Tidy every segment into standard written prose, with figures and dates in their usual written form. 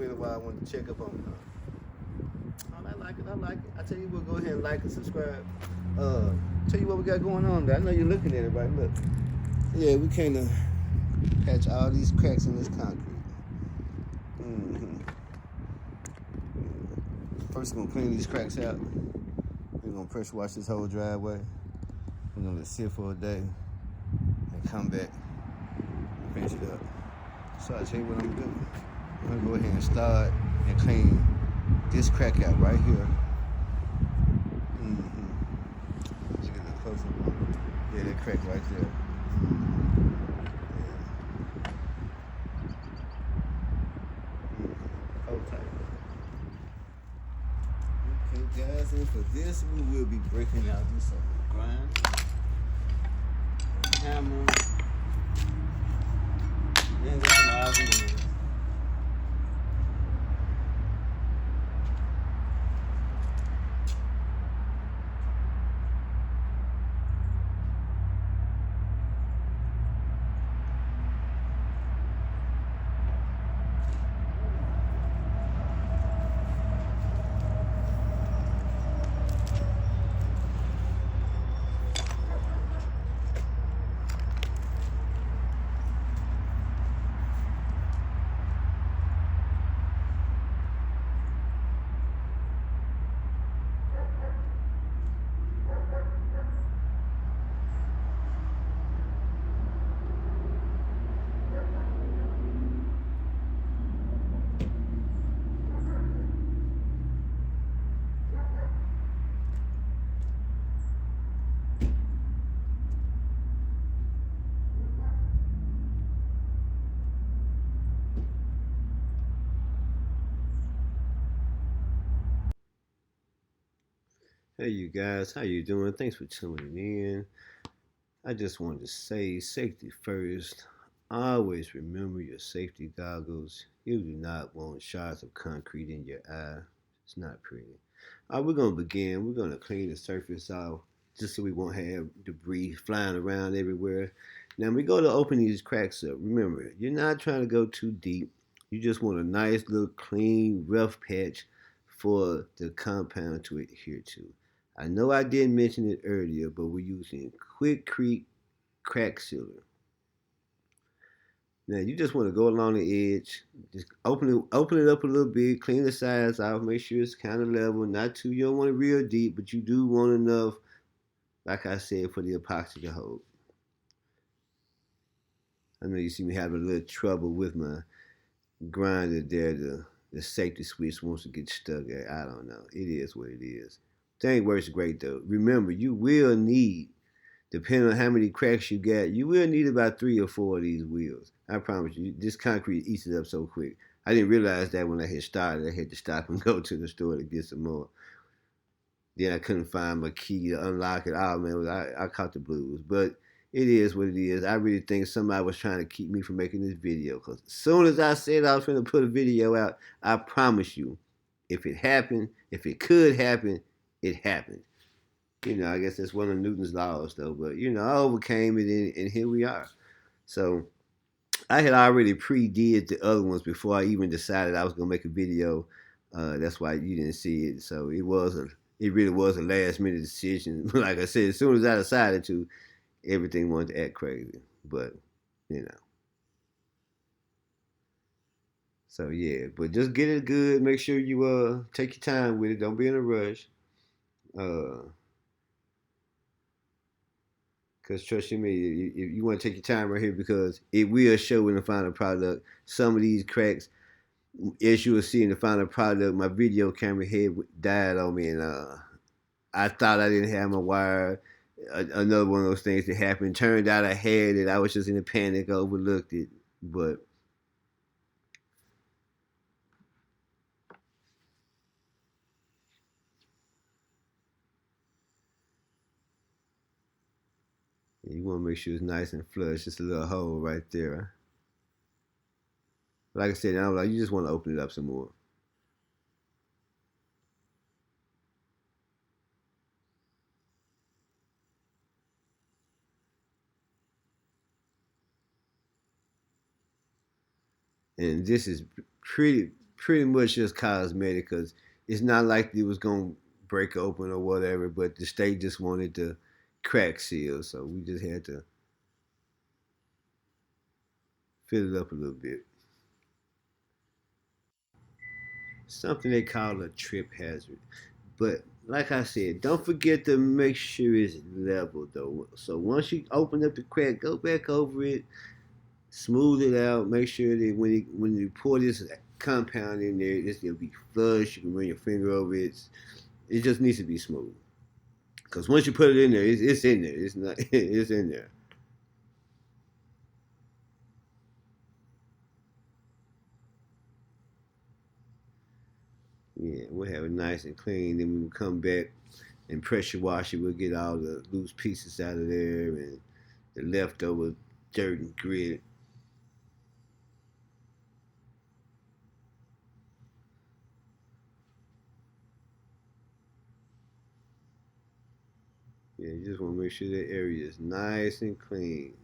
me in a while. I wanted to check up on oh, I like it. I like it. I tell you what, go ahead and like and subscribe. Tell you what we got going on there. I know you're looking at it, right? Look. Yeah, we kind of patch all these cracks in this concrete. Mm-hmm. First, we're gonna clean these cracks out. We're gonna pressure wash this whole driveway. We're gonna let it sit for a day and come back and finish it up. So I tell you what I'm gonna do. I'm gonna go ahead and start and clean this crack out right here. Mm-hmm. Let's get a little closer. Yeah, that crack right there. Hold tight. Okay, guys, and for this, we will be breaking out this grind, hammer, and some odds and ends. Hey you guys, how you doing? Thanks for tuning in. I just wanted to say safety first. Always remember your safety goggles. You do not want shards of concrete in your eye. It's not pretty. We're gonna begin. We're gonna clean the surface off just so we won't have debris flying around everywhere. Now we go to open these cracks up. Remember, you're not trying to go too deep. You just want a nice little clean, rough patch for the compound to adhere to. I know I didn't mention it earlier, but we're using Quikrete crack sealer. Now you just want to go along the edge, just open it up a little bit, clean the sides out, make sure it's kind of level, not too. You don't want it real deep, but you do want enough, like I said, for the epoxy to hold. I know you see me having a little trouble with my grinder there. The safety switch wants to get stuck at. I don't know. It is what it is. Thing works great though. Remember, you will need, depending on how many cracks you got, you will need about 3 or 4 of these wheels. I promise you, this concrete eats it up so quick. I didn't realize that when I had started. I had to stop and go to the store to get some more. Then I couldn't find my key to unlock it. Oh man, I caught the blues. But it is what it is. I really think somebody was trying to keep me from making this video. Because as soon as I said I was going to put a video out, I promise you, if it happened, if it could happen, it happened. You know, I guess that's one of Newton's laws, though. But, you know, I overcame it, and here we are. So I had already pre-did the other ones before I even decided I was going to make a video. That's why you didn't see it. So it really was a last-minute decision. Like I said, as soon as I decided to, everything wanted to act crazy. But, you know. So, yeah. But just get it good. Make sure you take your time with it. Don't be in a rush. Because trust me, you want to take your time right here because it will show in the final product. Some of these cracks, as you will see in the final product, my video camera head died on me, and I thought I didn't have my wire. Another one of those things that happened. Turned out I had it. I was just in a panic. I overlooked it, but you want to make sure it's nice and flush. Just a little hole right there. Like I said, you just want to open it up some more. And this is pretty much just cosmetic because it's not like it was going to break open or whatever, but the state just wanted to crack seal, so we just had to fill it up a little bit. Something they call a trip hazard. But like I said, don't forget to make sure it's level though. So once you open up the crack, go back over it, smooth it out. Make sure that when you pour this compound in there, it's gonna be flush. You can run your finger over it. It just needs to be smooth. Because once you put it in there, it's in there. It's not. It's in there. Yeah, we'll have it nice and clean. Then when we come back and pressure wash it, we'll get all the loose pieces out of there and the leftover dirt and grit. Yeah, you just want to make sure that area is nice and clean.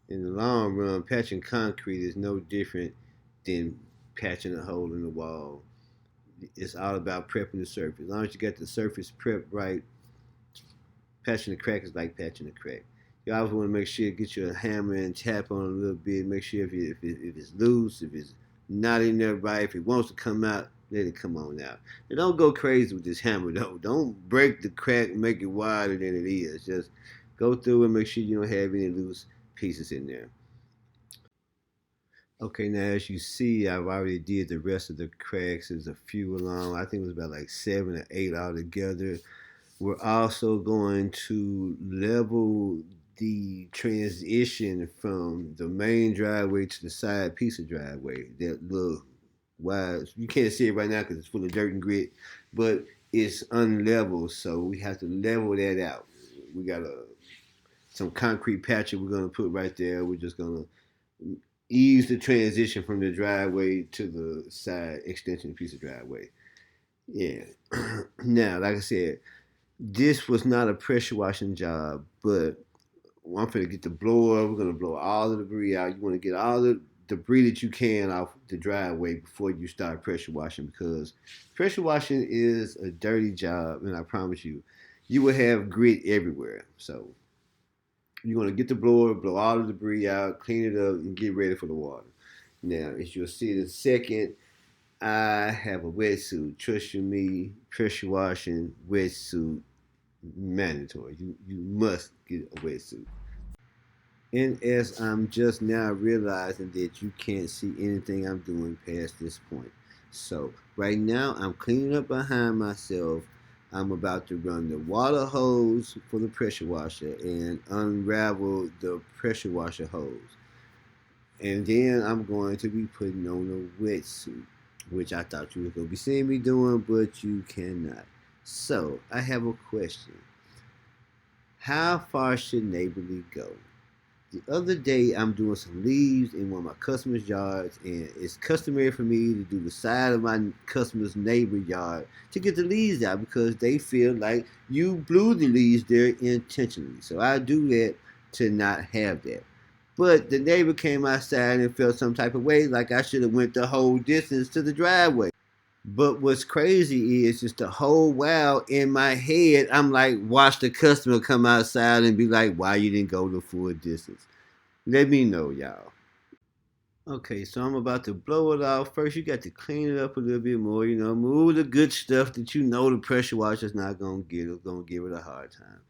In the long run, patching concrete is no different than patching a hole in the wall. It's all about prepping the surface. As long as you get the surface prepped right, patching the crack is like patching the crack. You always want to make sure you get your hammer and tap on it a little bit. Make sure if it's loose, if it's not in there right, if it wants to come out, let it come on out. And don't go crazy with this hammer though. Don't break the crack and make it wider than it is. Just go through and make sure you don't have any loose pieces in there. Okay, now as you see, I've already did the rest of the cracks. There's a few along. I think it was about like 7 or 8 altogether. We're also going to level the transition from the main driveway to the side piece of driveway. That little wide, you can't see it right now because it's full of dirt and grit, but it's unlevel, so we have to level that out. We got some concrete patching we're gonna put right there. We're just gonna ease the transition from the driveway to the side extension piece of driveway. Yeah. Now, like I said, this was not a pressure washing job, but I'm going to get the blower. We're going to blow all the debris out. You want to get all the debris that you can off the driveway before you start pressure washing because pressure washing is a dirty job, and I promise you, you will have grit everywhere. So you're going to get the blower, blow all the debris out, clean it up, and get ready for the water. Now, as you'll see in a second, I have a wetsuit. Trust you me, pressure washing wetsuit mandatory. You must get a wetsuit. And as I'm just now realizing that you can't see anything I'm doing past this point. So right now I'm cleaning up behind myself. I'm about to run the water hose for the pressure washer and unravel the pressure washer hose. And then I'm going to be putting on a wetsuit, which I thought you were going to be seeing me doing, but you cannot. So I have a question. How far should neighborly go? The other day, I'm doing some leaves in one of my customers' yards, and it's customary for me to do the side of my customer's neighbor yard to get the leaves out because they feel like you blew the leaves there intentionally. So I do that to not have that. But the neighbor came outside and felt some type of way, like I should have went the whole distance to the driveway. But what's crazy is just the whole while in my head, I'm like, watch the customer come outside and be like, why you didn't go the full distance? Let me know, y'all. Okay, so I'm about to blow it off. First, you got to clean it up a little bit more, move the good stuff that you know the pressure washer's not going to get. It's going to give it a hard time.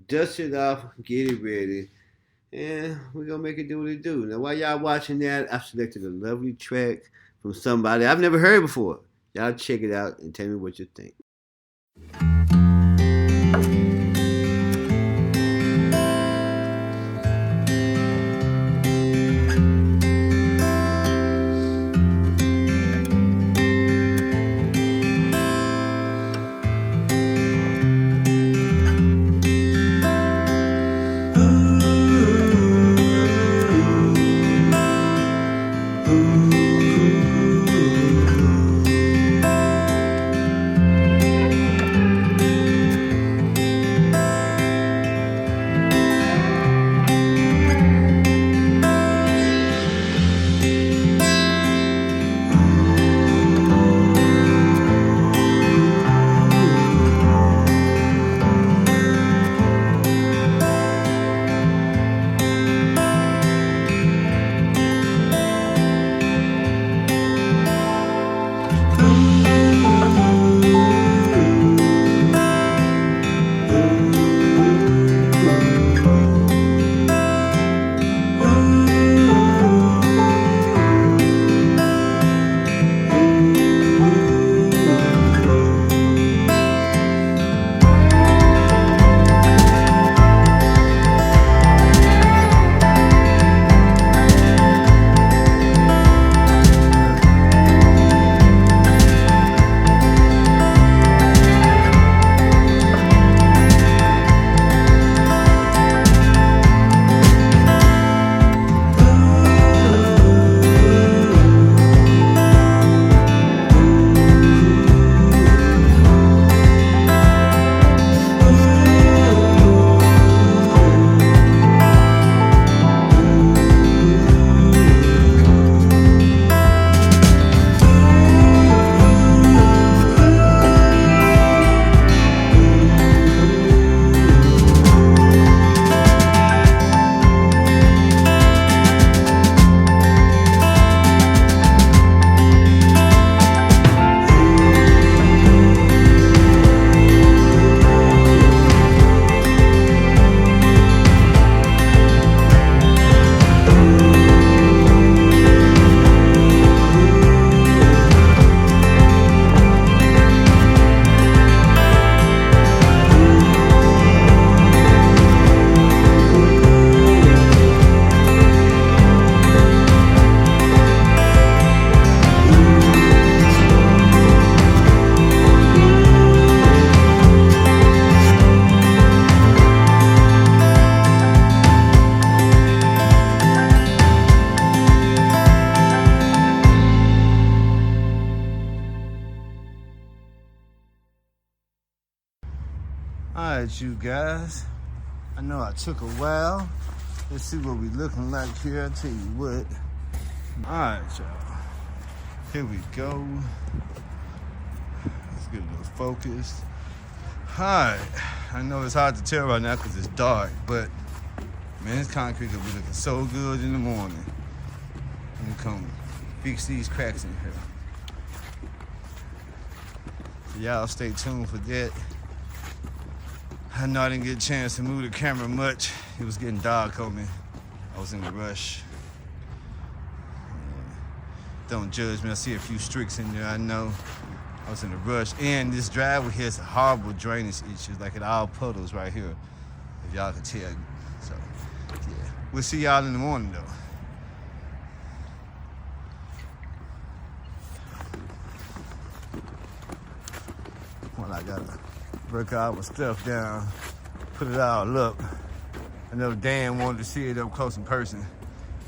Dust it off, get it ready, and we're going to make it do what it do. Now, while y'all watching that, I've selected a lovely track from somebody I've never heard before. Y'all check it out and tell me what you think. Alright, you guys. I know I took a while. Let's see what we looking like here. I'll tell you what. Alright, y'all. Here we go. Let's get a little focused. Alright. I know it's hard to tell right now because it's dark, but man, this concrete could be looking so good in the morning. I'm gonna come fix these cracks in here. So y'all stay tuned for that. I know I didn't get a chance to move the camera much. It was getting dark on me. I was in a rush. Don't judge me. I see a few streaks in there. I know I was in a rush. And this driveway here has horrible drainage issues, like it all puddles right here, if y'all can tell. So, yeah. We'll see y'all in the morning, though. Well, I gotta break all my stuff down, put it all up. I know Dan wanted to see it up close in person.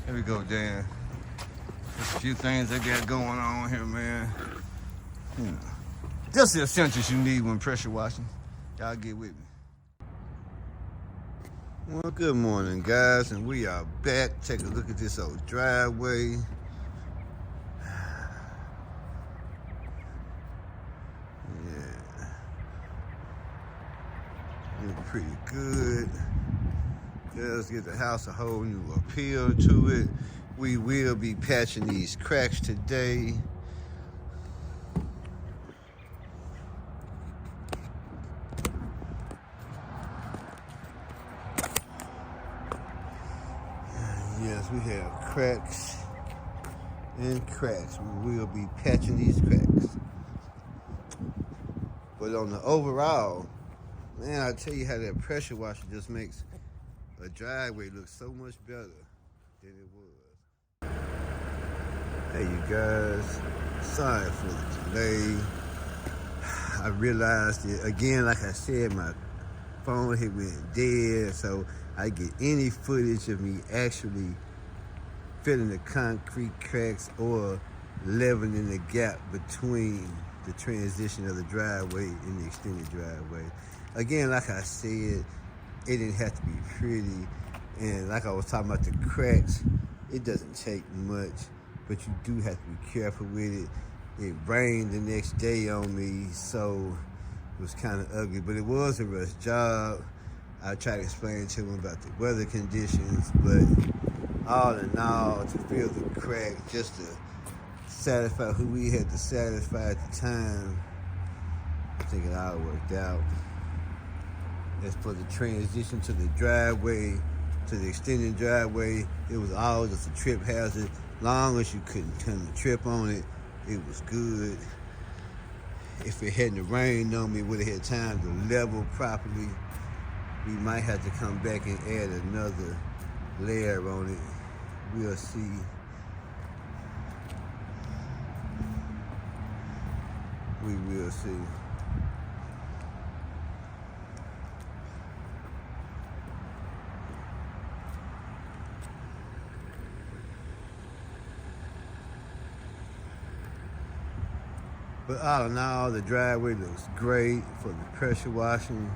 Here we go, Dan. There's a few things I got going on here, man. You know, just the essentials you need when pressure washing. Y'all get with me. Well, good morning, guys, and we are back. Take a look at this old driveway. Yeah, look pretty good. Let's get the house a whole new appeal to it. We will be patching these cracks today. Yes, we have cracks and cracks. We will be patching these cracks. But on the overall, man, I tell you how that pressure washer just makes a driveway look so much better than it was. Hey, you guys, sorry for the delay. I realized it again, like I said, my phone had went dead, so I get any footage of me actually filling the concrete cracks or leveling the gap between the transition of the driveway and the extended driveway. Again, like I said, it didn't have to be pretty, and like I was talking about the cracks, it doesn't take much, but you do have to be careful with it. It rained the next day on me, so it was kind of ugly, but it was a rush job. I tried to explain to him about the weather conditions, but all in all, to fill the crack, just to satisfy who we had to satisfy at the time, I think it all worked out. As for the transition to the driveway, to the extended driveway, it was all just a trip hazard. Long as you couldn't turn the trip on it, it was good. If it hadn't rained on me, would have had time to level properly. We might have to come back and add another layer on it. We'll see. We will see. But all in all, the driveway looks great for the pressure washing.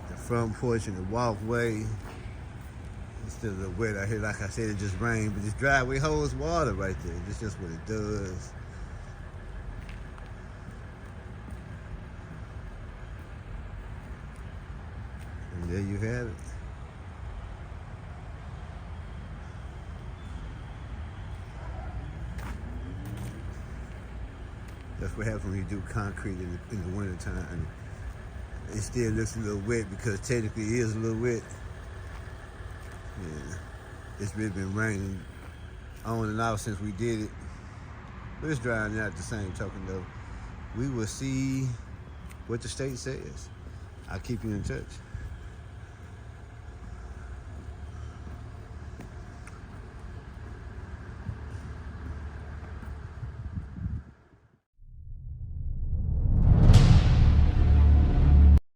The front porch and the walkway. It's still a little wet out here. Like I said, it just rained, but this driveway holds water right there. That's just what it does. And there you have it. That's what happens when you do concrete in the wintertime. It still looks a little wet because technically it is a little wet. Yeah, it's really been raining on and off since we did it. But it's drying out at the same token though. We will see what the state says. I'll keep you in touch.